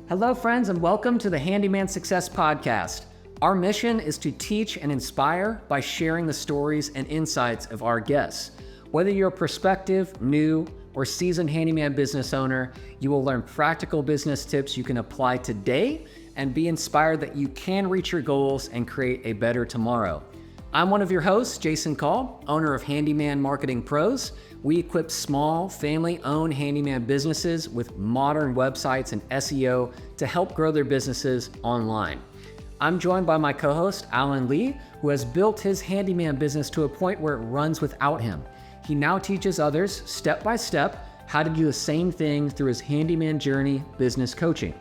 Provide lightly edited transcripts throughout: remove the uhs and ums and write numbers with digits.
Hello, friends, and welcome to the Handyman Success Podcast. Our mission is to teach and inspire by sharing the stories and insights of our guests. Whether you're a prospective, new, or seasoned handyman business owner, you will learn practical business tips you can apply today and be inspired that you can reach your goals and create a better tomorrow. I'm one of your hosts, Jason Call, owner of Handyman Marketing Pros. We equip small, family-owned handyman businesses with modern websites and SEO to help grow their businesses online. I'm joined by my co-host, Alan Lee, who has built his handyman business to a point where it runs without him. He now teaches others, step by step, how to do the same thing through his Handyman Journey business coaching.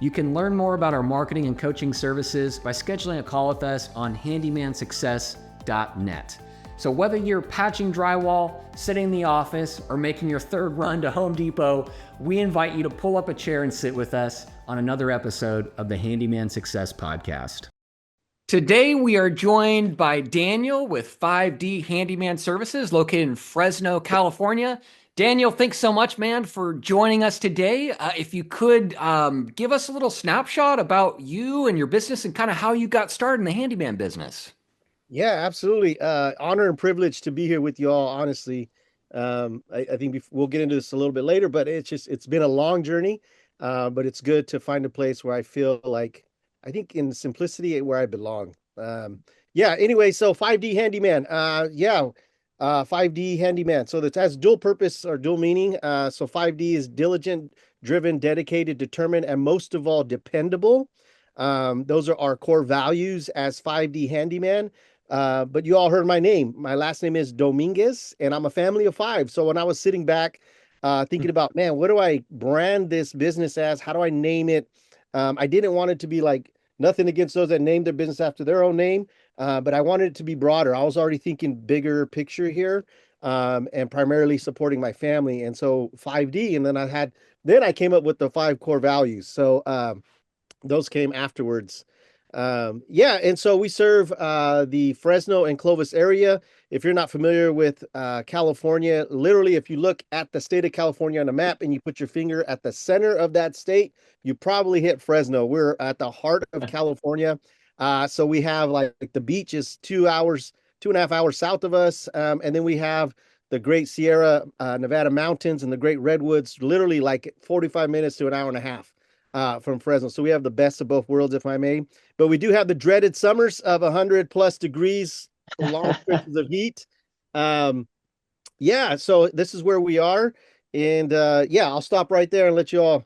You can learn more about our marketing and coaching services by scheduling a call with us on handymansuccess.net. So whether you're patching drywall, sitting in the office, or making your third run to Home Depot, we invite you to pull up a chair and sit with us on another episode of the Handyman Success Podcast. Today, we are joined by Daniel with 5D Handyman Services located in Fresno, California. Daniel, thanks so much, man, for joining us today. If you could give us a little snapshot about you and your business and kind of how you got started in the handyman business. Yeah, absolutely. Honor and privilege to be here with you all, honestly. I think we'll get into this a little bit later, but it's been a long journey, but it's good to find a place where I feel like, I think in simplicity where I belong. Anyway, so 5D Handyman. 5D Handyman. So that has dual purpose or dual meaning. So 5D is diligent, driven, dedicated, determined, and most of all, dependable. Those are our core values as 5D Handyman. But you all heard my name. My last name is Dominguez, and I'm a family of five. So when I was sitting back, thinking about, man, what do I brand this business as? How do I name it? I didn't want it to be like, nothing against those that name their business after their own name, but I wanted it to be broader. I was already thinking bigger picture here, and primarily supporting my family. And so 5D, and then I came up with the 5 core values. So those came afterwards. And so we serve the Fresno and Clovis area. If you're not familiar with California, literally, if you look at the state of California on a map and you put your finger at the center of that state, you probably hit Fresno. We're at the heart of California. So we have like the beach is 2.5 hours south of us. And then we have the Great Sierra Nevada mountains and the Great Redwoods, literally like 45 minutes to an hour and a half from Fresno. So we have the best of both worlds, if I may. But we do have the dreaded summers of 100+ degrees, long stretches of heat. So this is where we are. And I'll stop right there and let you all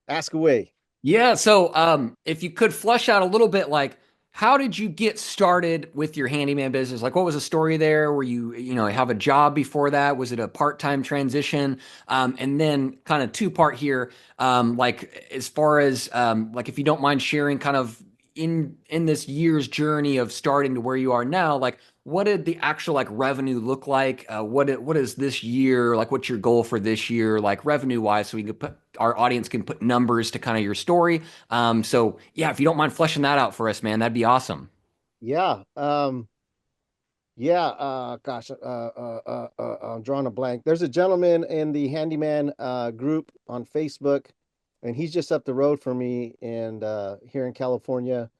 ask away. Yeah, so if you could flesh out a little bit, like, how did you get started with your handyman business? Like, what was the story there? Were you have a job before that? Was it a part-time transition? And then kind of two-part here, like as far as like if you don't mind sharing kind of in this year's journey of starting to where you are now, like what did the actual like revenue look like? What is this year? Like what's your goal for this year, like revenue wise, so we can our audience can put numbers to kind of your story. So yeah, if you don't mind fleshing that out for us, man, that'd be awesome. Yeah. I'm drawing a blank. There's a gentleman in the handyman group on Facebook, and he's just up the road from me and here in California.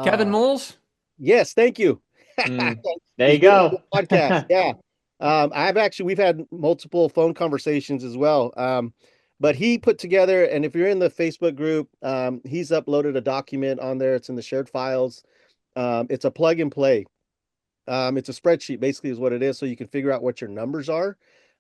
Kevin Moles? Yes, thank you. There you go. Podcast. Yeah. We've had multiple phone conversations as well. But he put together, and if you're in the Facebook group, he's uploaded a document on there. It's in the shared files. It's a plug and play. It's a spreadsheet, basically, is what it is. So you can figure out what your numbers are.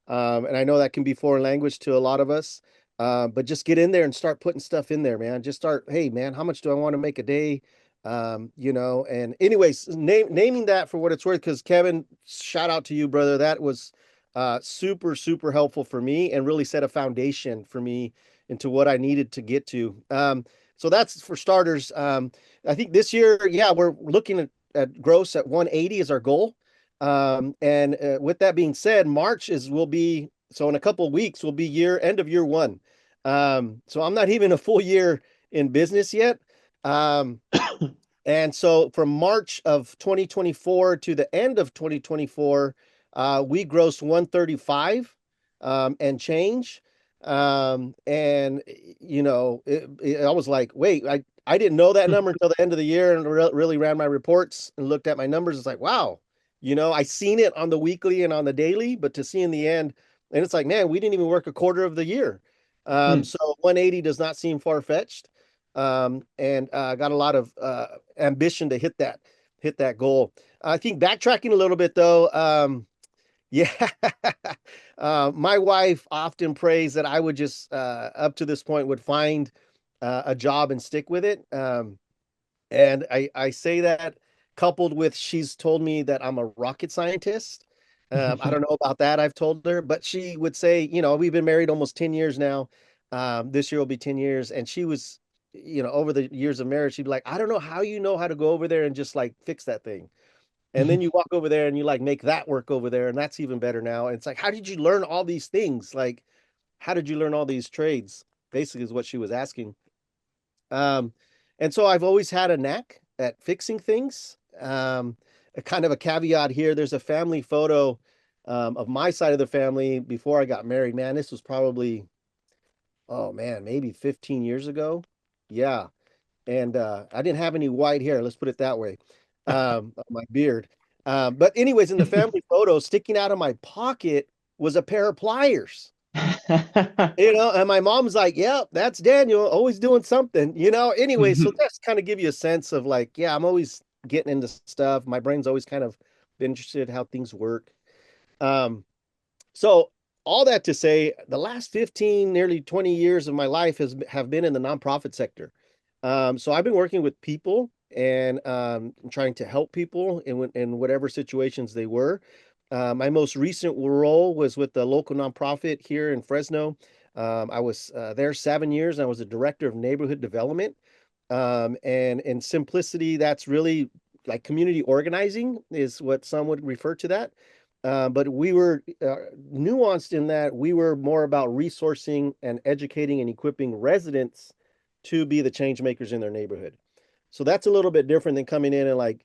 And I know that can be foreign language to a lot of us. But just get in there and start putting stuff in there, man. Just start, hey, man, how much do I want to make a day? And anyways, naming that for what it's worth, because Kevin, shout out to you, brother. That was super, super helpful for me and really set a foundation for me into what I needed to get to. So that's for starters. I think this year, we're looking at gross at 180 is our goal. With that being said, so in a couple of weeks will be end of year one. So I'm not even a full year in business yet. And so from March of 2024 to the end of 2024, we grossed 135 and change. And I was like, wait, I didn't know that number until the end of the year and really ran my reports and looked at my numbers. It's like, wow, I seen it on the weekly and on the daily, but to see in the end, and it's like, man, we didn't even work a quarter of the year. Hmm. So 180 does not seem far-fetched. And got a lot of ambition to hit that goal. I think backtracking a little bit though, yeah. My wife often prays that I would just, up to this point, would find a job and stick with it. And I say that coupled with she's told me that I'm a rocket scientist. I don't know about that, I've told her, but she would say, we've been married almost 10 years now. This year will be 10 years. And she was, over the years of marriage, she'd be like, I don't know how you know how to go over there and just like fix that thing. And then you walk over there and you like make that work over there, and that's even better now. And it's like, how did you learn all these things? Like, how did you learn all these trades? Basically, is what she was asking. Um, and so I've always had a knack at fixing things. A kind of a caveat here, there's a family photo of my side of the family before I got married. Man, this was probably, oh man, maybe 15 years ago. Yeah. And I didn't have any white hair, let's put it that way, my beard. But anyways, in the family photo, sticking out of my pocket was a pair of pliers. And my mom's like, "Yeah, that's Daniel, always doing something." Anyway, so that's kind of give you a sense of like, yeah, I'm always getting into stuff. My brain's always kind of been interested in how things work. Um, so all that to say, the last 15, nearly 20 years of my life have been in the nonprofit sector. So I've been working with people and trying to help people in whatever situations they were. My most recent role was with the local nonprofit here in Fresno. I was there 7 years. I was a director of neighborhood development. And in simplicity, that's really like community organizing is what some would refer to that. But we were nuanced in that we were more about resourcing and educating and equipping residents to be the change makers in their neighborhood. So that's a little bit different than coming in and like,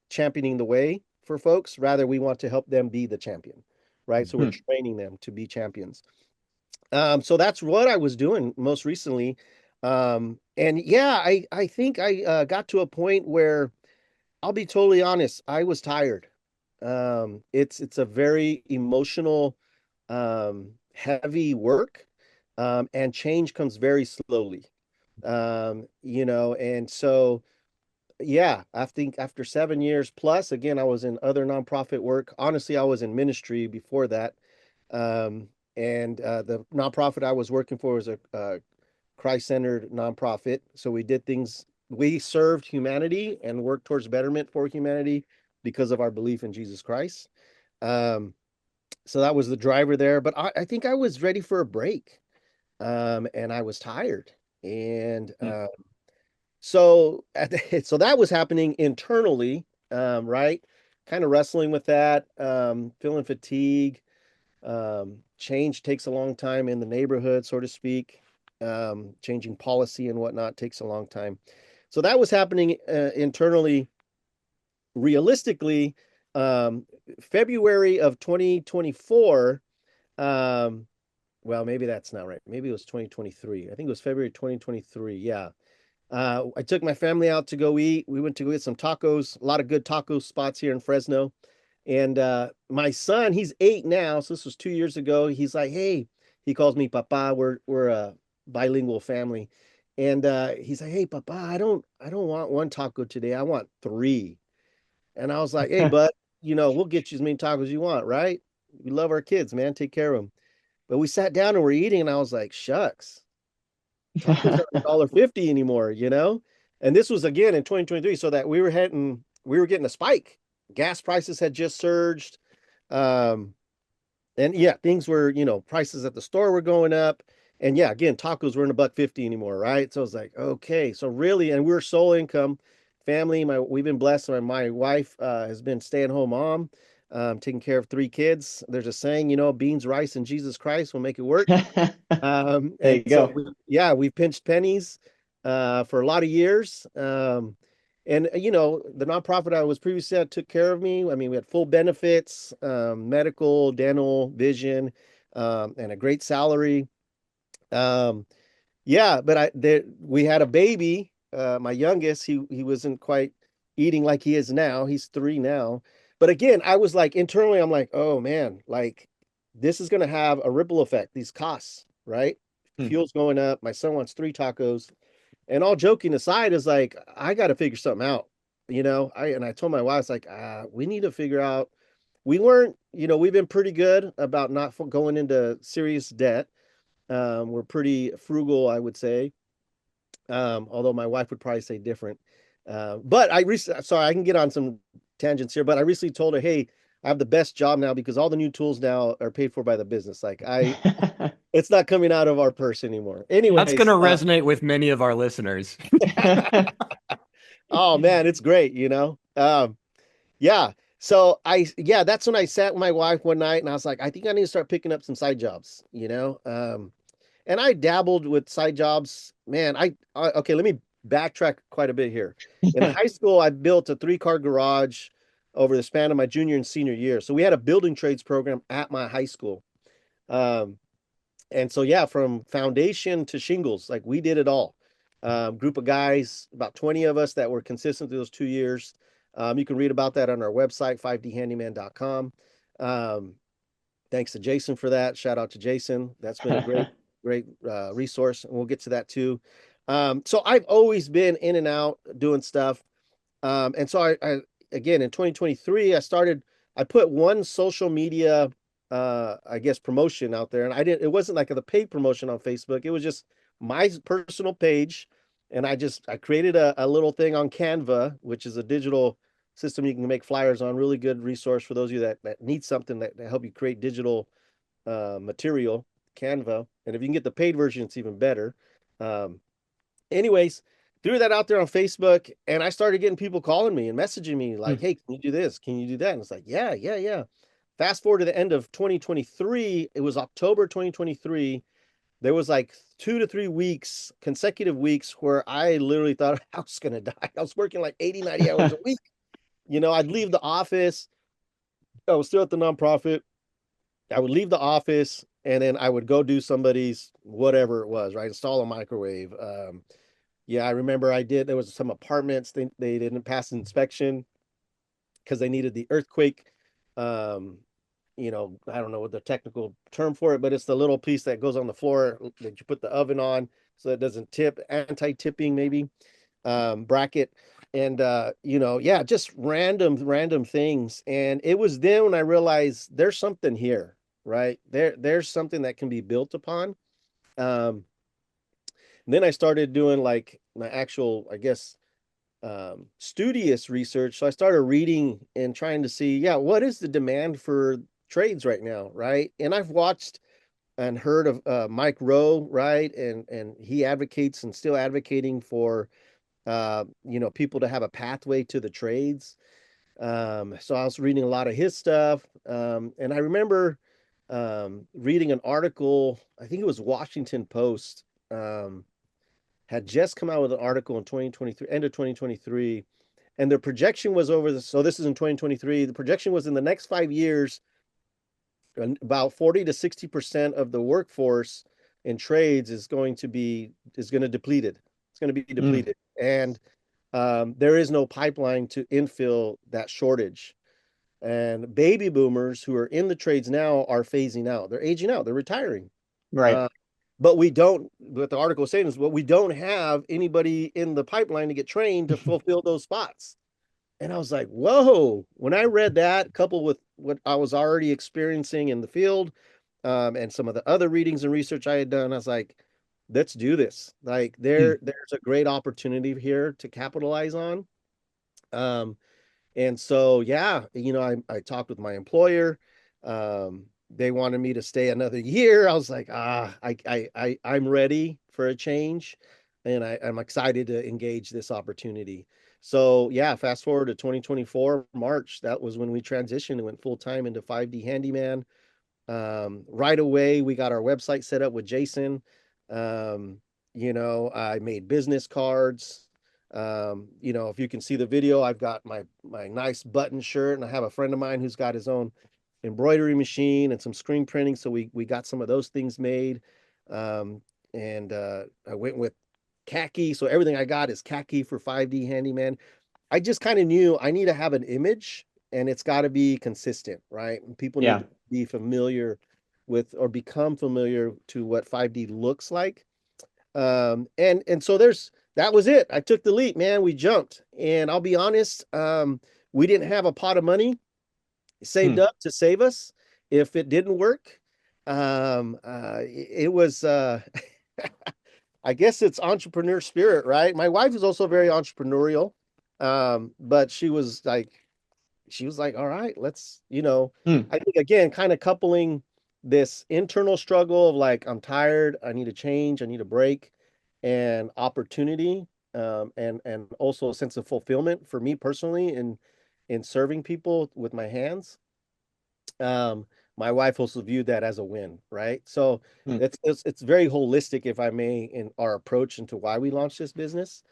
championing the way for folks. Rather, we want to help them be the champion, right? So we're training them to be champions. So that's what I was doing most recently. And yeah, I think I got to a point where I'll be totally honest, I was tired. It's a very emotional, heavy work, and change comes very slowly. And so yeah, I think after 7 years plus, again, I was in other nonprofit work. Honestly, I was in ministry before that. And the nonprofit I was working for was a Christ-centered nonprofit. So we served humanity and worked towards betterment for humanity because of our belief in Jesus Christ. Um, so that was the driver there. But I think I was ready for a break. And I was tired. And so so that was happening internally, right? Kind of wrestling with that, feeling fatigue. Change takes a long time in the neighborhood, so to speak. Changing policy and whatnot takes a long time. So that was happening internally. Realistically, February of 2024, well, maybe that's not right. Maybe it was 2023. I think it was February 2023. Yeah. I took my family out to go eat. We went to go get some tacos, a lot of good taco spots here in Fresno. And my son, he's 8 now, so this was 2 years ago. He's like, hey, he calls me Papa. We're a bilingual family. And he's like, hey, Papa, I don't want one taco today. I want three. And I was like, hey, bud, we'll get you as many tacos as you want, right? We love our kids, man. Take care of them. But we sat down and we're eating, and I was like, shucks, tacos aren't $1.50 anymore. And this was again in 2023, so that we were getting a spike. Gas prices had just surged. Um, and yeah, things were, prices at the store were going up. And yeah, again, tacos weren't $1.50 anymore, right? So I was like, okay, so really, and we're sole income family. We've been blessed. My wife has been stay-at-home mom, taking care of 3 kids. There's a saying, beans, rice, and Jesus Christ will make it work. There And you so go. we've pinched pennies for a lot of years. And the nonprofit I was previously at took care of me. I mean, we had full benefits, medical, dental, vision, and a great salary. Um, yeah, but we had a baby. My youngest, he wasn't quite eating like he is now. He's 3 now. But again, I was like internally, I'm like, oh man, like this is gonna have a ripple effect, these costs, right? Hmm. Fuel's going up. My son wants 3 tacos. And all joking aside, is like, I gotta figure something out. I told my wife, I was like, we need to figure out. We weren't, we've been pretty good about not going into serious debt. We're pretty frugal, I would say. Although my wife would probably say different. But I recently, sorry, I can get on some tangents here, but I recently told her, hey, I have the best job now because all the new tools now are paid for by the business. Like it's not coming out of our purse anymore. That's going to Anyways, resonate with many of our listeners. oh man, it's great, yeah. So yeah, that's when I sat with my wife one night and I was like, I think I need to start picking up some side jobs, and I dabbled with side jobs. Man, okay, let me backtrack quite a bit here. In high school, I built a 3-car garage over the span of my junior and senior year. So we had a building trades program at my high school. Um, and so yeah, from foundation to shingles, like we did it all. Group of guys, about 20 of us that were consistent through those 2 years. You can read about that on our website, 5dhandyman.com. Thanks to Jason for that. Shout out to Jason. That's been a great resource, and we'll get to that too. So I've always been in and out doing stuff. And so I again in 2023, I put one social media I guess promotion out there, and it wasn't like the paid promotion on Facebook. It was just my personal page. And I created a little thing on Canva, which is a digital system you can make flyers on. Really good resource for those of you that need something that help you create digital material, Canva. And if you can get the paid version, it's even better. Um, anyways, threw that out there on Facebook, and I started getting people calling me and messaging me like, "Hey, can you do this? Can you do that?" And it's like, "Yeah, yeah, yeah." Fast forward to the end of 2023, it was October 2023. There was like 2 to 3 weeks, consecutive weeks, where I literally thought I was gonna die. I was working like 80, 90 hours a week. I'd leave the office. I was still at the nonprofit. I would leave the office and then I would go do somebody's whatever it was, right? Install a microwave. Yeah, I remember there was some apartments they didn't pass inspection because they needed the earthquake. Um, I don't know what the technical term for it, but it's the little piece that goes on the floor that you put the oven on so it doesn't tip, anti-tipping maybe, bracket. And yeah, just random things. And it was then when I realized there's something here, right? There's something that can be built upon. Um, and then I started doing like my actual, I guess, studious research. So I started reading and trying to see, yeah, what is the demand for trades right now, right? And I've watched and heard of Mike Rowe, right? And he advocates and still advocating for people to have a pathway to the trades. So I was reading a lot of his stuff. And I remember reading an article, I think it was Washington Post, had just come out with an article in 2023, end of 2023, and their projection was so this is in 2023, the projection was in the next 5 years, about 40 to 60% of the workforce in trades is going to depleted. It's going to be depleted. And there is no pipeline to infill that shortage. And baby boomers who are in the trades now are phasing out. They're aging out. They're retiring. Right. But what the article is saying is, we don't have anybody in the pipeline to get trained to fulfill those spots. And I was like, whoa. When I read that, coupled with what I was already experiencing in the field, and some of the other readings and research I had done, I was like, let's do this. Like there's a great opportunity here to capitalize on. Um, and so, yeah, I talked with my employer. They wanted me to stay another year. I was like, I'm ready for a change, and I'm excited to engage this opportunity. So, yeah, fast forward to 2024 March. That was when we transitioned and went full time into 5D Handyman. Right away, we got our website set up with Jason. I made business cards. If you can see the video, I've got my nice button shirt, and I have a friend of mine who's got his own embroidery machine and some screen printing. So we got some of those things made. Um, and I went with khaki. So everything I got is khaki for 5D Handyman. I just kind of knew I need to have an image and it's got to be consistent, right? And people need Yeah. to be familiar with or become familiar to what 5D looks like. And so that was it. I took the leap, man. We jumped. And I'll be honest, we didn't have a pot of money saved Hmm. up to save us if it didn't work. It was I guess it's entrepreneur spirit, right? My wife is also very entrepreneurial. But she was like, all right, let's, Hmm. I think again, kind of coupling this internal struggle of like, I'm tired, I need a change, I need a break, and opportunity, and also a sense of fulfillment for me personally in serving people with my hands. um, my wife also viewed that as a win, right? So Hmm. it's very holistic, if I may, in our approach into why we launched this business.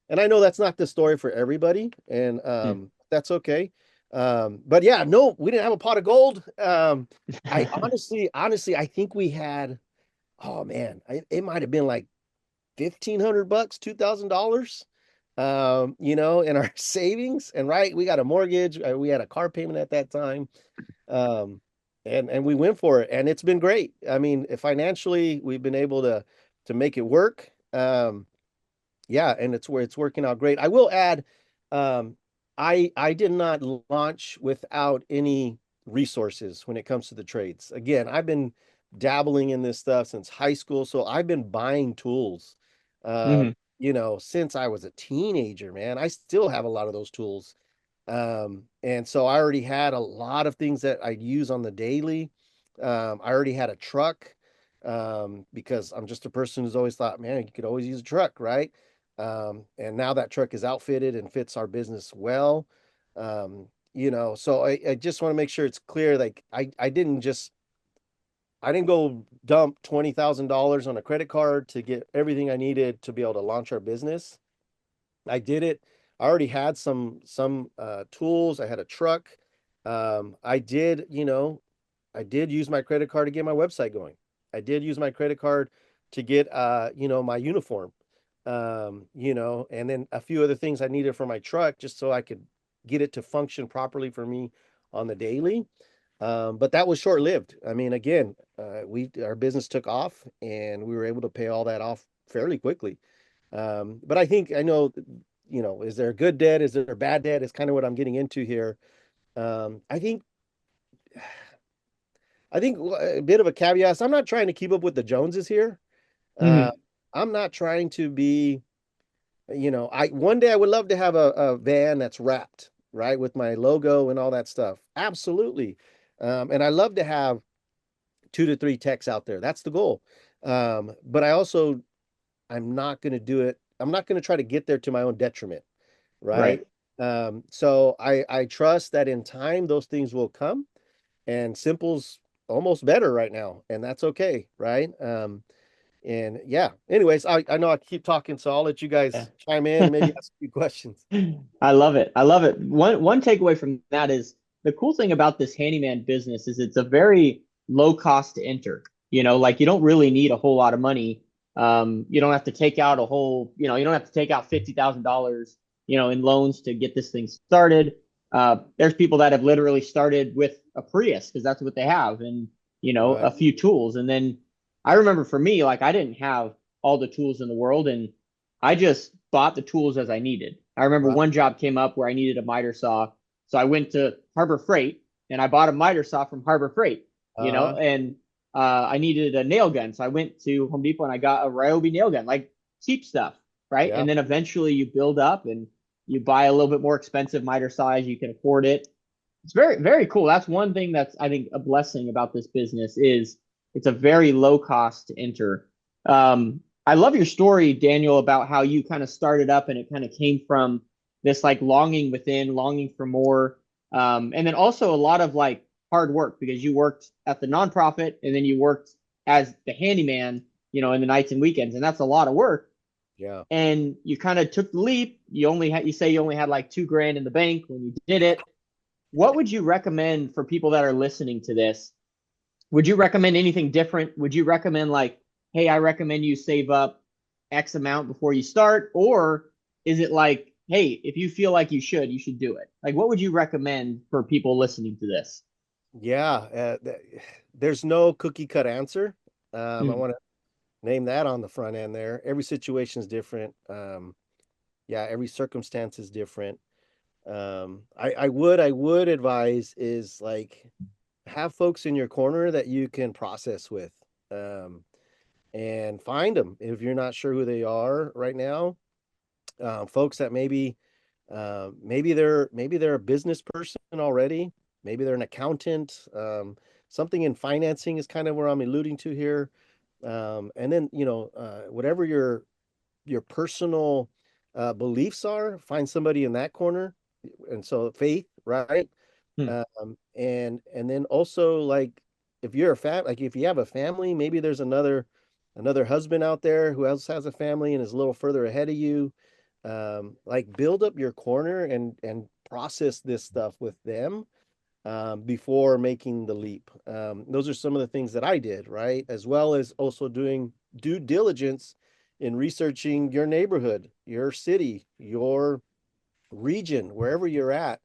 And I know that's not the story for everybody, and Hmm. that's okay. But yeah, no, we didn't have a pot of gold. I honestly, I think we had, oh man, it might have been like $1,500, $2,000, in our savings. And right, we got a mortgage, we had a car payment at that time. um, and we went for it, and it's been great. I mean, financially, we've been able to make it work. Yeah, and it's working out great. I will add, um, I did not launch without any resources when it comes to the trades. Again, I've been dabbling in this stuff since high school, so I've been buying tools, uh, Hmm. since I was a teenager, man. I still have a lot of those tools. And so I already had a lot of things that I use on the daily. I already had a truck, because I'm just a person who's always thought, man, you could always use a truck, right? And now that truck is outfitted and fits our business well. So I just want to make sure it's clear. Like I didn't go dump $20,000 on a credit card to get everything I needed to be able to launch our business. I did it. I already had some tools. I had a truck. I did, I did use my credit card to get my website going. I did use my credit card to get my uniform. And then a few other things I needed for my truck just so I could get it to function properly for me on the daily. But that was short-lived. I mean, again, our business took off and we were able to pay all that off fairly quickly. But I know, is there a good debt? Is there a bad debt? Is kind of what I'm getting into here. I think a bit of a caveat is I'm not trying to keep up with the Joneses here. Uh, Hmm. I'm not trying to be, I one day I would love to have a van that's wrapped, right, with my logo and all that stuff. Absolutely. And I love to have 2 to 3 techs out there. That's the goal. But I'm not going to do it. I'm not going to try to get there to my own detriment, right? Right. So I trust that in time those things will come, and simple's almost better right now, and that's okay, right? And yeah. Anyways, I know I keep talking, so I'll let you Yeah. guys chime in and maybe ask a few questions. I love it. I love it. One takeaway from that is the cool thing about this handyman business is it's a very low cost to enter. Like you don't really need a whole lot of money. You don't have to take out you don't have to take out $50,000, in loans to get this thing started. There's people that have literally started with a Prius because that's what they have, and Right. a few tools. And then I remember for me, like I didn't have all the tools in the world, and I just bought the tools as I needed. I remember Right. one job came up where I needed a miter saw. So I went to Harbor Freight and I bought a miter saw from Harbor Freight, Uh-huh. and I needed a nail gun. So I went to Home Depot and I got a Ryobi nail gun, like cheap stuff, right? Yeah. And then eventually you build up and you buy a little bit more expensive miter size. You can afford it. It's very, very cool. That's one thing that's, I think, a blessing about this business is it's a very low cost to enter. I love your story, Daniel, about how you kind of started up and it kind of came from this like longing within, longing for more. And then also a lot of like hard work because you worked at the nonprofit and then you worked as the handyman, in the nights and weekends. And that's a lot of work. Yeah. And you kind of took the leap. You say you only had like 2 grand in the bank when you did it. What would you recommend for people that are listening to this? Would you recommend anything different? Would you recommend like, hey, I recommend you save up X amount before you start? Or is it like, hey, if you feel like you should do it? Like, what would you recommend for people listening to this? Yeah, there's no cookie cut answer. I Hmm. want to name that on the front end there. Every situation is different. Yeah, every circumstance is different. I would advise is like have folks in your corner that you can process with, um, and find them if you're not sure who they are right now. Folks that maybe they're a business person already, maybe they're an accountant. Something in financing is kind of where I'm alluding to here. And then whatever your personal beliefs are, find somebody in that corner. And so faith, right? Hmm. And then also like if you're a like if you have a family, maybe there's another husband out there who else has a family and is a little further ahead of you. Like build up your corner and process this stuff with them before making the leap. Those are some of the things that I did, right? As well as also doing due diligence in researching your neighborhood, your city, your region, wherever you're at,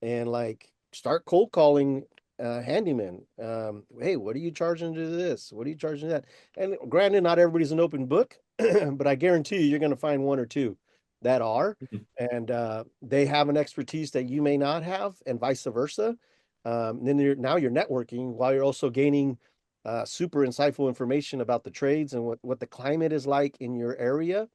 and like start cold calling handyman. Hey, what are you charging to do this? What are you charging to that? And granted, not everybody's an open book, but I guarantee you're going to find one or two that are, Mhm. and they have an expertise that you may not have, and vice versa. Then you're networking while you're also gaining super insightful information about the trades and what the climate is like in your area.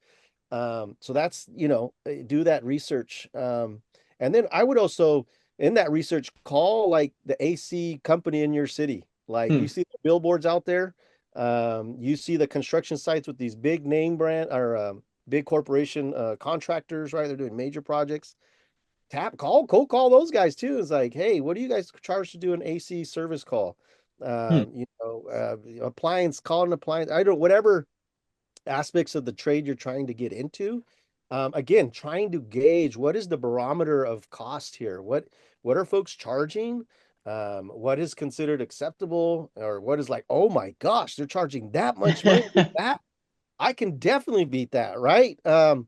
So that's, do that research. And then I would also, in that research, call like the AC company in your city. Like you Hmm. see the billboards out there, you see the construction sites with these big name brand or big corporation contractors, right? They're doing major projects. Cold call those guys too. It's like, hey, what do you guys charge to do an AC service call? Hmm. Appliance, call an appliance. I don't, whatever aspects of the trade you're trying to get into. Again, trying to gauge what is the barometer of cost here. What are folks charging? What is considered acceptable, or what is like, oh my gosh, they're charging that much money for that? I can definitely beat that, right? All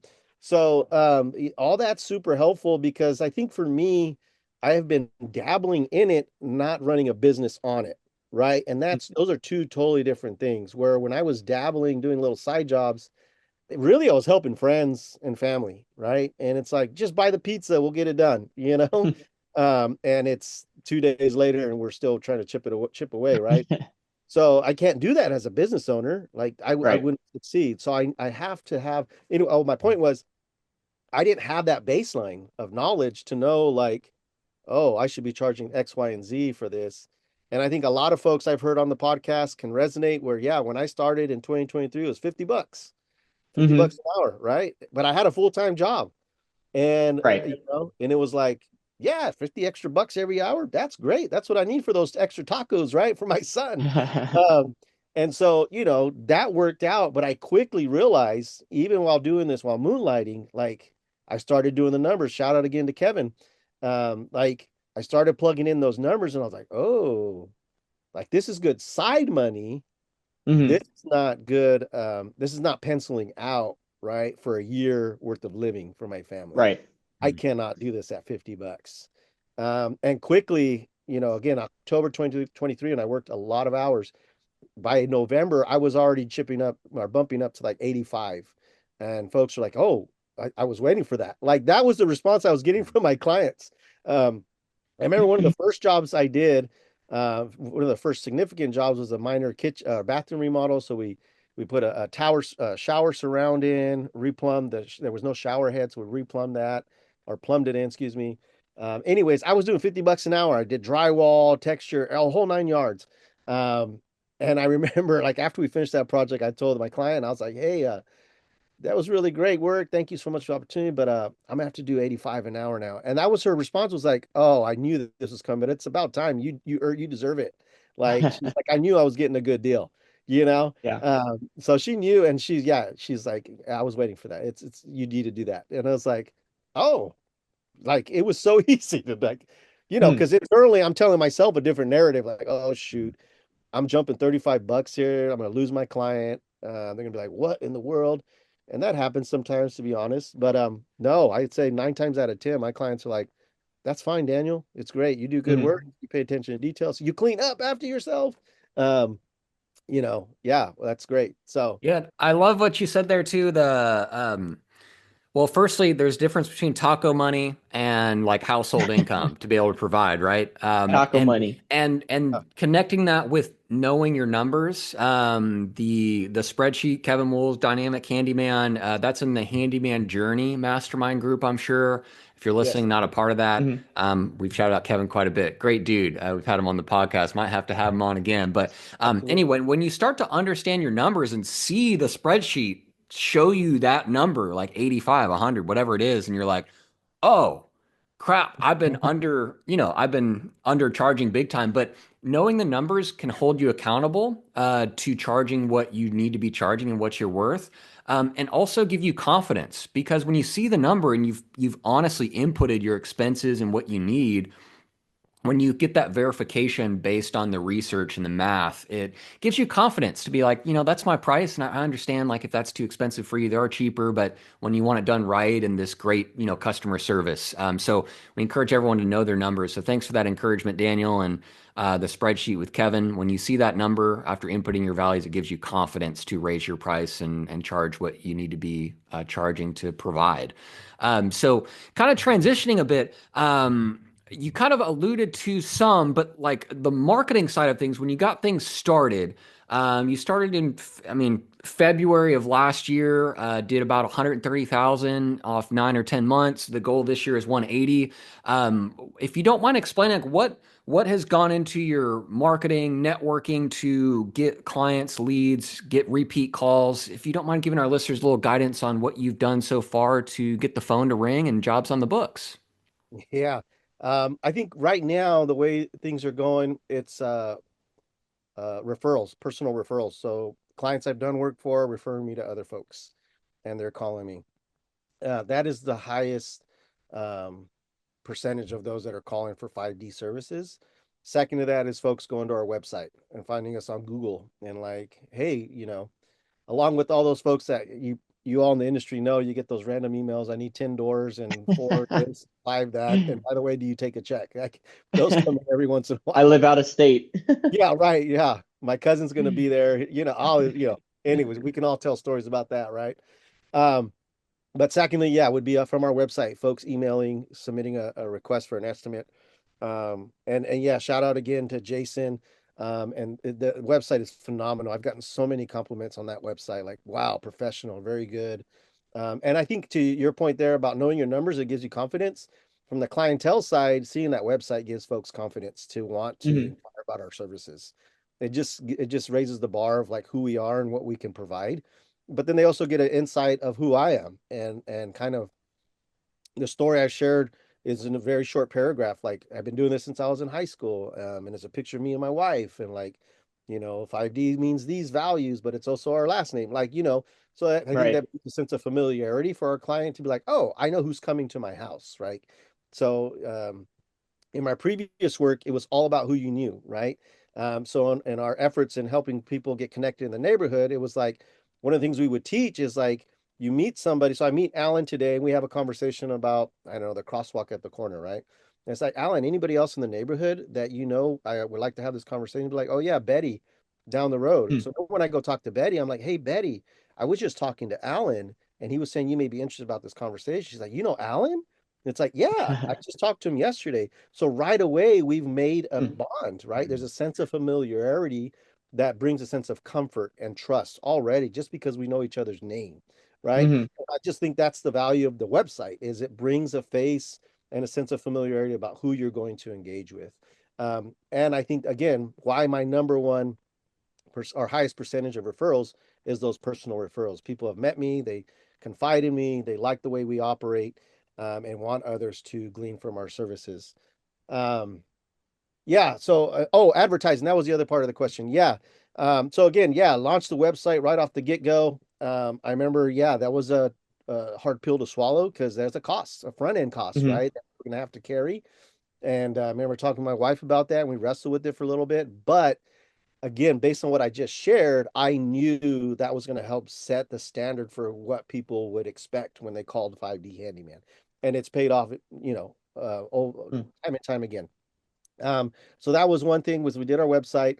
that's super helpful because I think for me, I have been dabbling in it, not running a business on it, right? And those are two totally different things. Where when I was dabbling, doing little side jobs, really I was helping friends and family, right? And it's like, just buy the pizza, we'll get it done, you know? And it's 2 days later and we're still trying to chip away, right? So I can't do that as a business owner. Like I Right. wouldn't succeed. So I have to have, oh, my point was I didn't have that baseline of knowledge to know like, oh, I should be charging X, Y, and Z for this. And I think a lot of folks I've heard on the podcast can resonate where, yeah, when I started in 2023, it was 50 bucks, 50 Hmm. bucks an hour, right? But I had a full-time job. And Right. and it was like, yeah, 50 extra bucks every hour. That's great. That's what I need for those extra tacos, right? For my son. Um, and so, that worked out, but I quickly realized, even while doing this, while moonlighting, like I started doing the numbers. Shout out again to Kevin. Like I started plugging in those numbers and I was like, oh, like this is good side money. Hmm. This is not good. This is not penciling out, right, for a year worth of living for my family. Right. I cannot do this at 50 bucks. And quickly, again, October 2023, and I worked a lot of hours. By November, I was already chipping up or bumping up to like 85. And folks are like, oh, I was waiting for that. Like that was the response I was getting from my clients. Um, I remember one of the first jobs I did, one of the first significant jobs was a minor kitchen bathroom remodel. So we put a tower shower surround in, replumbed there was no shower head, so we replumbed that or plumbed it in, excuse me. Anyways, I was doing 50 bucks an hour. I did drywall, texture, a whole 9 yards. Um, and I remember like after we finished that project, I told my client, I was like, hey, that was really great work. Thank you so much for the opportunity, but I'm gonna have to do 85 an hour now. And that was her response was like, "Oh, I knew that this was coming. It's about time. You deserve it." Like she's like, "I knew I was getting a good deal." You know? Yeah. So she knew and she's like, "I was waiting for that. It's you need to do that." And I was like, "Oh, like it was so easy to like, Hmm. because internally I'm telling myself a different narrative, like, oh shoot, I'm jumping 35 bucks here. I'm gonna lose my client. They're gonna be like, what in the world? And that happens sometimes, to be honest. But no, I'd say 9 times out of 10, my clients are like, that's fine, Daniel. It's great. You do good Hmm. work. You pay attention to details. You clean up after yourself. Um, yeah, well, that's great. So Yeah, I love what you said there too. Well, firstly, there's difference between taco money and like household income to be able to provide, right? Taco And money. connecting that with knowing your numbers. The spreadsheet, Kevin Wool's Dynamic Handyman, that's in the Handyman Journey Mastermind group, I'm sure. If you're yes, listening, not a part of that, Hmm. we've shouted out Kevin quite a bit. Great dude. We've had him on the podcast. Might have to have him on again. But absolutely. anyway, when you start to understand your numbers and see the spreadsheet show you that number, like 85, 100, whatever it is, and you're like, oh, crap, I've been undercharging big time. But knowing the numbers can hold you accountable to charging what you need to be charging and what you're worth. And also give you confidence because when you see the number and you've honestly inputted your expenses and what you need, when you get that verification based on the research and the math, it gives you confidence to be like, that's my price. And I understand like if that's too expensive for you, they are cheaper, but when you want it done right and this great, customer service. So we encourage everyone to know their numbers. So thanks for that encouragement, Daniel. And the spreadsheet with Kevin, when you see that number after inputting your values, it gives you confidence to raise your price and charge what you need to be charging to provide. So kind of transitioning a bit, you kind of alluded to some, but like the marketing side of things, when you got things started, you started in February of last year, did about 130,000 off 9 or 10 months. The goal this year is 180. If you don't mind explaining, like what has gone into your marketing, networking to get clients, leads, get repeat calls? If you don't mind giving our listeners a little guidance on what you've done so far to get the phone to ring and jobs on the books. Yeah. I think right now the way things are going, it's referrals, personal referrals. So clients I've done work for referring me to other folks, and they're calling me. That is the highest um, percentage of those that are calling for 5D services. Second to that is folks going to our website and finding us on Google and like, hey, along with all those folks that you all in the industry know, you get those random emails. I need 10 doors and 4 this, 5 that. And by the way, do you take a check? Like, those come in every once in a I while. live out of state. Yeah, right. Yeah. My cousin's gonna be there. Anyways, we can all tell stories about that, right? Um, but secondly, yeah, would be from our website, folks emailing, submitting a request for an estimate. And yeah, shout out again to Jason. And the website is phenomenal. I've gotten so many compliments on that website, like, wow, professional, very good. And I think to your point there about knowing your numbers, it gives you confidence. From the clientele side, seeing that website gives folks confidence to want to Hmm. inquire about our services. It just raises the bar of like who we are and what we can provide. But then they also get an insight of who I am and kind of the story I shared is in a very short paragraph. Like I've been doing this since I was in high school, and it's a picture of me and my wife, and like, 5D means these values, but it's also our last name. Like, so I think Right. that a sense of familiarity for our client to be like, oh, I know who's coming to my house, right? So in my previous work, it was all about who you knew, right? So in our efforts in helping people get connected in the neighborhood, it was like one of the things we would teach is like you meet somebody. So I meet Alan today, and we have a conversation about I don't know the crosswalk at the corner, right? And it's like Alan, anybody else in the neighborhood that I would like to have this conversation? Be like, oh yeah, Betty, down the road. Hmm. So when I go talk to Betty, I'm like, hey Betty, I was just talking to Alan, and he was saying you may be interested about this conversation. She's like, you know Alan? It's like, yeah, I just talked to him yesterday. So right away, we've made a Hmm. bond, right? There's a sense of familiarity that brings a sense of comfort and trust already just because we know each other's name, right? Hmm. I just think that's the value of the website is it brings a face and a sense of familiarity about who you're going to engage with. And I think again, why my number one our highest percentage of referrals is those personal referrals. People have met me, they confide in me, they like the way we operate, and want others to glean from our services. Um, yeah. So, advertising. That was the other part of the question. Yeah. So again, yeah, launched the website right off the get go. I remember, yeah, that was a hard pill to swallow because there's a cost, a front end cost, Hmm. right? That we're gonna have to carry. And I remember talking to my wife about that, and we wrestled with it for a little bit. But again, based on what I just shared, I knew that was going to help set the standard for what people would expect when they called 5D Handyman. And it's paid off, Hmm. time and time again. So that was one thing was we did our website.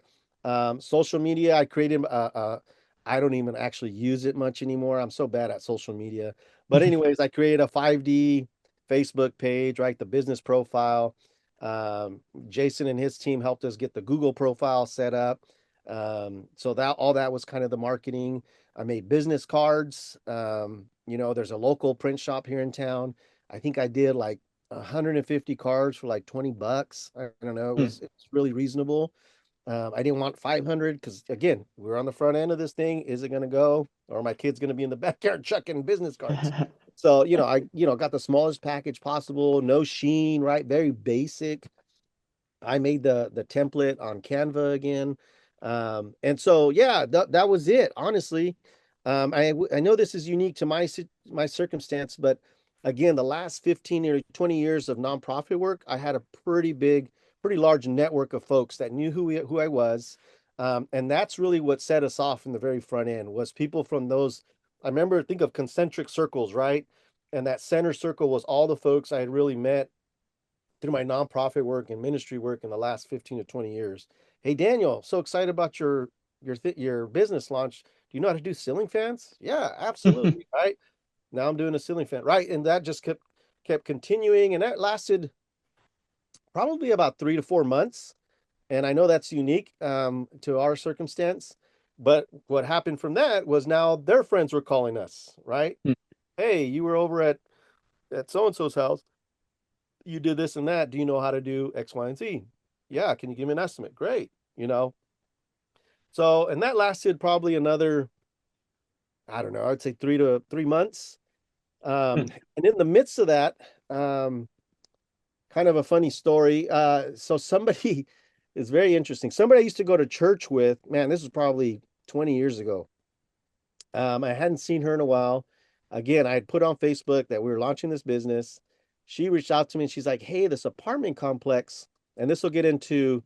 Social media, I created I don't even actually use it much anymore. I'm so bad at social media. But anyways, I created a 5D Facebook page, right? The business profile. Jason and his team helped us get the Google profile set up. So that all that was kind of the marketing. I made business cards. There's a local print shop here in town. I think I did like 150 cards for like $20. I don't know. It's really reasonable. I didn't want 500 because again, we're on the front end of this thing. Is it going to go, or my kid's going to be in the backyard chucking business cards? So, I got the smallest package possible, no sheen, right? Very basic. I made the template on Canva again. And so yeah, that was it, honestly. I know this is unique to my circumstance, but again, the last 15 or 20 years of nonprofit work, I had a pretty large network of folks that knew who I was. And that's really what set us off from the very front end was people from those. I remember, think of concentric circles, right? And that center circle was all the folks I had really met through my nonprofit work and ministry work in the last 15 to 20 years. Hey, Daniel, so excited about your business launch. Do you know how to do ceiling fans? Yeah, absolutely. Right. Now I'm doing a ceiling fan. Right. And that just kept continuing. And that lasted probably about 3 to 4 months. And I know that's unique to our circumstance. But what happened from that was now their friends were calling us, right? Hey, you were over at so and so's house, you did this and that. Do you know how to do X, Y, and Z? Yeah. Can you give me an estimate? Great. You know, so, and that lasted probably another, I don't know, I'd say 3 months. And in the midst of that, kind of a funny story. So somebody is very interesting. Somebody I used to go to church with, man, this was probably 20 years ago. I hadn't seen her in a while. Again, I had put on Facebook that we were launching this business. She reached out to me and she's like, hey, this apartment complex, and this will get into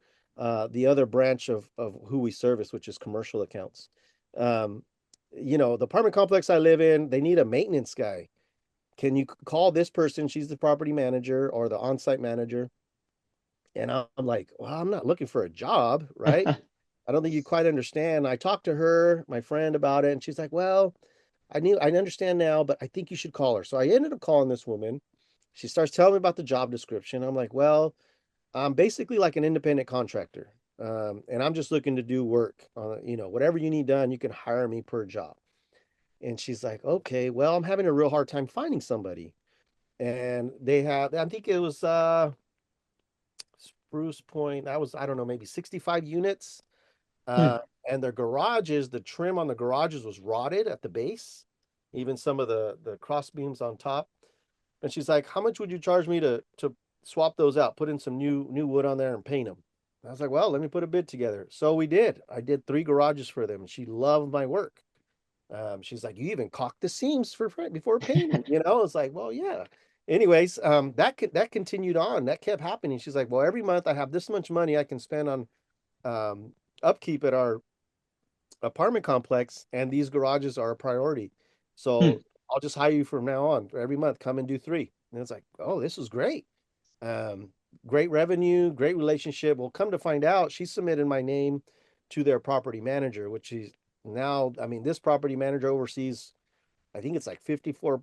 the other branch of who we service, which is commercial accounts. Um, the apartment complex I live in, they need a maintenance guy. Can you call this person? She's the property manager or the on-site manager. And I'm like, well, I'm not looking for a job, right? I don't think you quite understand. I talked to her, my friend, about it, and she's like, well, I understand now, but I think you should call her. So I ended up calling this woman. She starts telling me about the job description. I'm like, well, I'm basically like an independent contractor. And I'm just looking to do work. Whatever you need done, you can hire me per job. And she's like, okay, well, I'm having a real hard time finding somebody. And they have, I think it was Spruce Point. That was, I don't know, maybe 65 units. Uh, and their garages, the trim on the garages was rotted at the base, even some of the cross beams on top. And she's like, "How much would you charge me to swap those out, put in some new wood on there and paint them?" I was like, "Well, let me put a bid together." So we did. I did 3 garages for them, and she loved my work. She's like, "You even caulked the seams before painting?" It's like, "Well, yeah." Anyways, that continued on. That kept happening. She's like, "Well, every month I have this much money I can spend on um, upkeep at our apartment complex, and these garages are a priority. So I'll just hire you from now on. Every month, come and do 3." And it's like, oh, this was great. Um, Great revenue, great relationship. Well, come to find out, she submitted my name to their property manager, which is now, I mean, this property manager oversees, I think it's like 54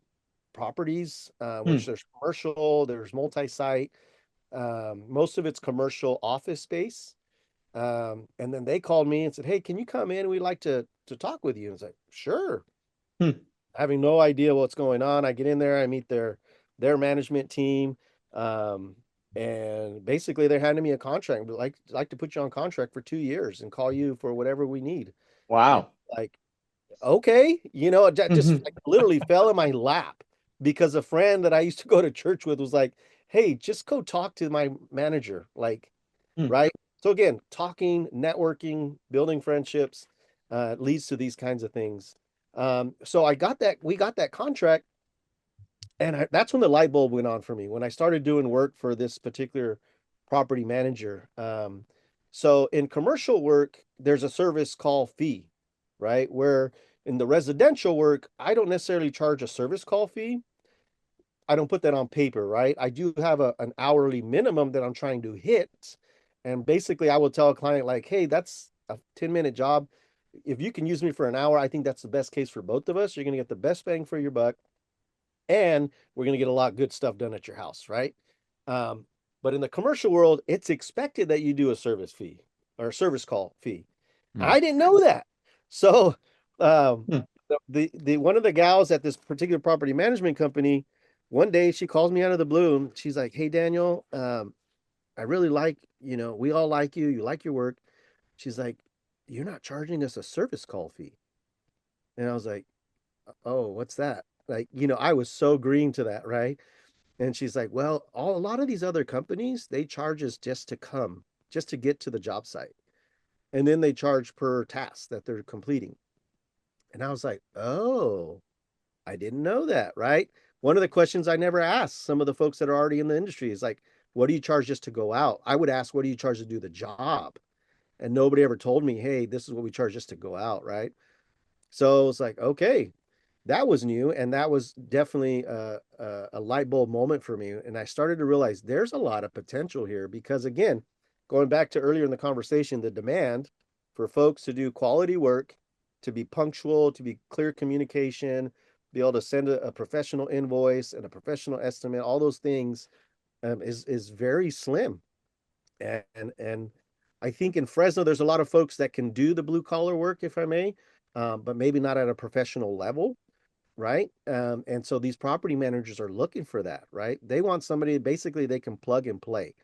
properties, which there's commercial, there's multi-site. Most of it's commercial office space. And then they called me and said, "Hey, can you come in? We'd like to talk with you." And it's like, "Sure." Having no idea what's going on, I get in there, I meet their management team, um, and basically they're handing me a contract. But like to put you on contract for 2 years and call you for whatever we need. And Wow. like, okay, that just like literally fell in my lap because a friend that I used to go to church with was like, "Hey, just go talk to my manager." Like, right? So again, talking, networking, building friendships leads to these kinds of things. So we got that contract, and that's when the light bulb went on for me. When I started doing work for this particular property manager, So in commercial work, there's a service call fee, right? Where in the residential work, I don't necessarily charge a service call fee. I don't put that on paper, right? I do have an hourly minimum that I'm trying to hit. And basically, I will tell a client, like, hey, that's a 10-minute job. If you can use me for an hour, I think that's the best case for both of us. You're going to get the best bang for your buck, and we're going to get a lot of good stuff done at your house, right? Um, but in the commercial world, it's expected that you do a service fee or a service call fee. Mm. I didn't know that. So um, Hmm. the one of the gals at this particular property management company, one day she calls me out of the blue. She's like, "Hey Daniel, I really like, we all like you. You like your work." She's like, "You're not charging us a service call fee." And I was like, "Oh, what's that?" Like, I was so green to that, right? And she's like, "Well, a lot of these other companies, they charge us just to come, just to get to the job site. And then they charge per task that they're completing." And I was like, "Oh, I didn't know that," right? One of the questions I never asked some of the folks that are already in the industry is like, "What do you charge just to go out?" I would ask, "What do you charge to do the job?" And nobody ever told me, "Hey, this is what we charge just to go out," right? So it's like, okay, that was new, and that was definitely a light bulb moment for me. And I started to realize there's a lot of potential here because, again, going back to earlier in the conversation, the demand for folks to do quality work, to be punctual, to be clear communication, be able to send a professional invoice and a professional estimate, all those things is very slim. And I think in Fresno, there's a lot of folks that can do the blue collar work, if I may, but maybe not at a professional level, right? And so these property managers are looking for that, right? They want somebody basically they can plug and play.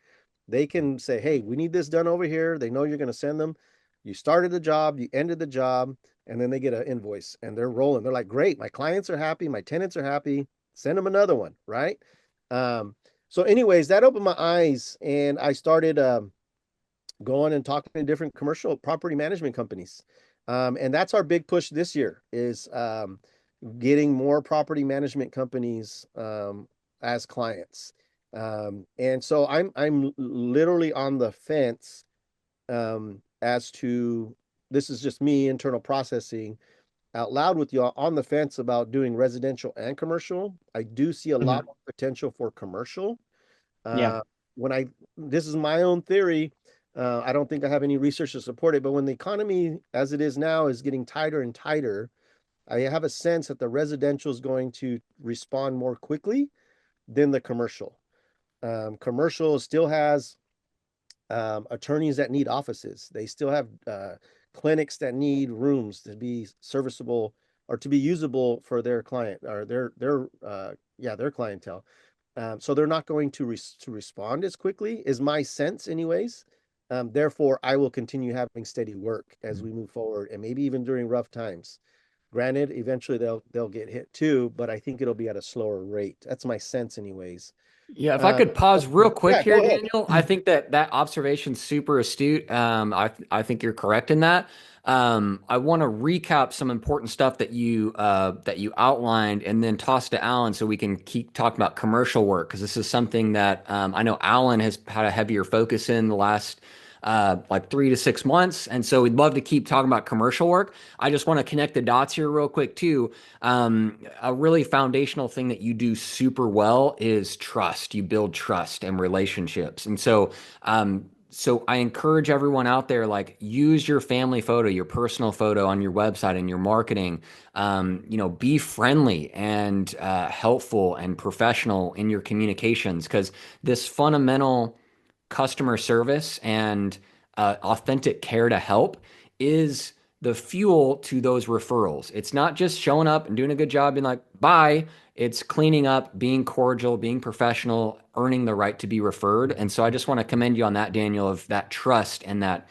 They can say, "Hey, we need this done over here." They know you're going to send them. You started the job, you ended the job, and then they get an invoice and they're rolling. They're like, "Great, my clients are happy, my tenants are happy. Send them another one," right? Um, so, anyways, that opened my eyes, and I started going and talking to different commercial property management companies. And that's our big push this year is getting more property management companies as clients. And so I'm literally on the fence as to this is just me internal processing out loud with you on the fence about doing residential and commercial. I do see a lot Mhm. more potential for commercial. Yeah. Uh, when I this is my own theory. I don't think I have any research to support it, but when the economy as it is now is getting tighter and tighter, I have a sense that the residential is going to respond more quickly than the commercial. Commercial still has attorneys that need offices. They still have clinics that need rooms to be serviceable or to be usable for their client or their clientele. So they're not going to respond as quickly, is my sense, anyways. Therefore, I will continue having steady work as we move forward, and maybe even during rough times. Granted, eventually they'll get hit too, but I think it'll be at a slower rate. That's my sense, anyways. Yeah, if I Uh, could pause real quick yeah, here, go ahead. Daniel, I think that observation's super astute. I think you're correct in that. I want to recap some important stuff that you outlined, and then toss to Alan so we can keep talking about commercial work because this is something that I know Alan has had a heavier focus in the last like 3 to 6 months, and so we'd love to keep talking about commercial work. I just want to connect the dots here real quick too. A really foundational thing that you do super well is trust. You build trust and relationships. And so I encourage everyone out there, like use your family photo, your personal photo on your website and your marketing. Be friendly and helpful and professional in your communications because this fundamental customer service and authentic care to help is the fuel to those referrals. It's not just showing up and doing a good job being like, bye. It's cleaning up, being cordial, being professional, earning the right to be referred. And so I just want to commend you on that, Daniel, of that trust and that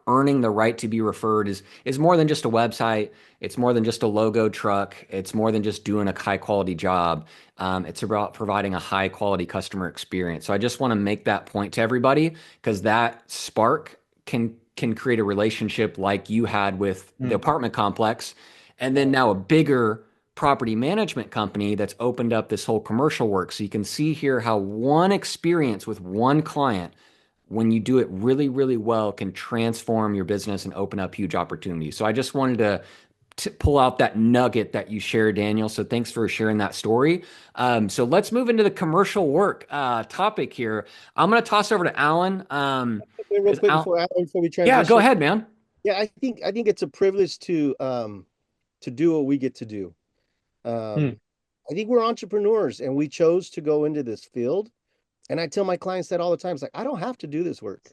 earning the right to be referred is more than just a website. It's more than just a logo truck. It's more than just doing a high quality job. It's about providing a high quality customer experience. So I just want to make that point to everybody because that spark can create a relationship like you had with the Mm. apartment complex, and then now a bigger property management company that's opened up this whole commercial work. So you can see here how one experience with one client when you do it really, really well, can transform your business and open up huge opportunities. So I just wanted to pull out that nugget that you shared, Daniel. So thanks for sharing that story. So let's move into the commercial work topic here. I'm going to toss over to Alan. Wait, real quick before we Yeah, go transition. ahead, man. Yeah, I think it's a privilege to do what we get to do. Hmm. I think we're entrepreneurs and we chose to go into this field. And I tell my clients that all the time. It's like, I don't have to do this work.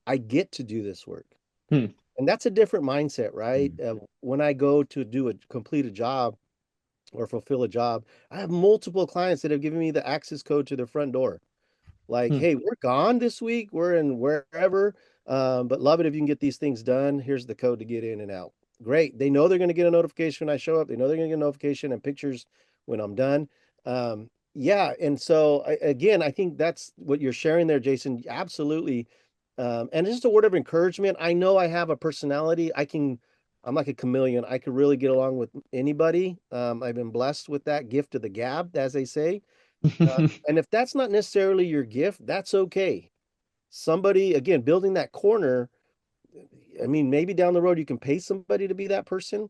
I get to do this work. Hmm. And that's a different mindset, right? When I go to complete a job or fulfill a job, I have multiple clients that have given me the access code to their front door. Like, Hmm. hey, we're gone this week. We're in wherever. But love it if you can get these things done. Here's the code to get in and out. Great. They know they're going to get a notification when I show up. They know they're going to get a notification and pictures when I'm done. Yeah. And so again, I think that's what you're sharing there, Jason. Absolutely. And just a word of encouragement. I know I have a personality. I'm like a chameleon. I could really get along with anybody. I've been blessed with that gift of the gab, as they say. And if that's not necessarily your gift, that's okay. Somebody, again, building that corner. I mean, maybe down the road you can pay somebody to be that person.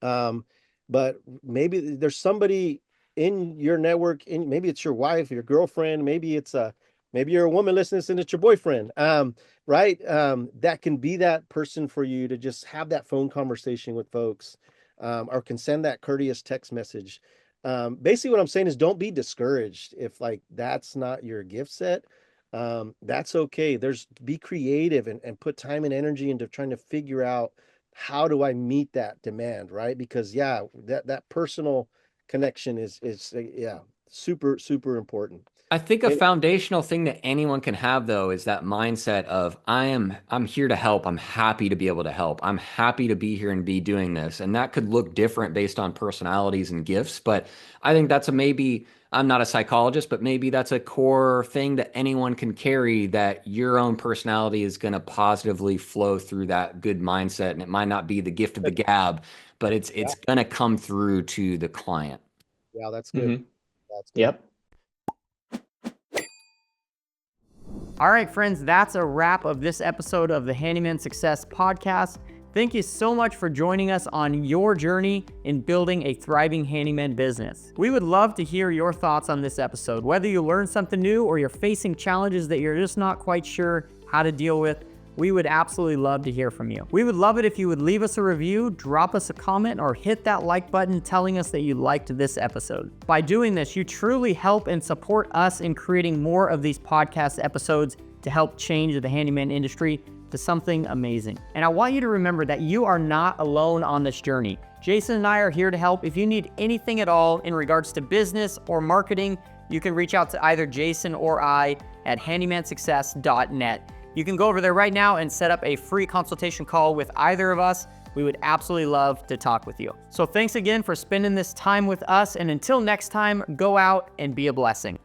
But maybe there's somebody in your network, maybe it's your wife, your girlfriend, maybe you're a woman listening and it's your boyfriend. Right? That can be that person for you to just have that phone conversation with folks, or can send that courteous text message. Basically what I'm saying is don't be discouraged if like that's not your gift set. That's okay. Be creative and put time and energy into trying to figure out how do I meet that demand, right? Because yeah, that personal connection is yeah, super, super important. I think a And foundational thing that anyone can have though is that mindset of I'm here to help. I'm happy to be able to help. I'm happy to be here and be doing this. And that could look different based on personalities and gifts, but I think that's maybe I'm not a psychologist, but maybe that's a core thing that anyone can carry, that your own personality is going to positively flow through that good mindset, and it might not be the gift of the gab, but it's yeah, going to come through to the client. yeah, that's good. Hmm. That's good. Yep. All right, friends, that's a wrap of this episode of the Handyman Success Podcast. Thank you so much for joining us on your journey in building a thriving handyman business. We would love to hear your thoughts on this episode. Whether you learned something new or you're facing challenges that you're just not quite sure how to deal with, we would absolutely love to hear from you. We would love it if you would leave us a review, drop us a comment, or hit that like button telling us that you liked this episode. By doing this, you truly help and support us in creating more of these podcast episodes to help change the handyman industry to something amazing. And I want you to remember that you are not alone on this journey. Jason and I are here to help. If you need anything at all in regards to business or marketing, you can reach out to either Jason or I at handymansuccess.net. You can go over there right now and set up a free consultation call with either of us. We would absolutely love to talk with you. So thanks again for spending this time with us. And until next time, go out and be a blessing.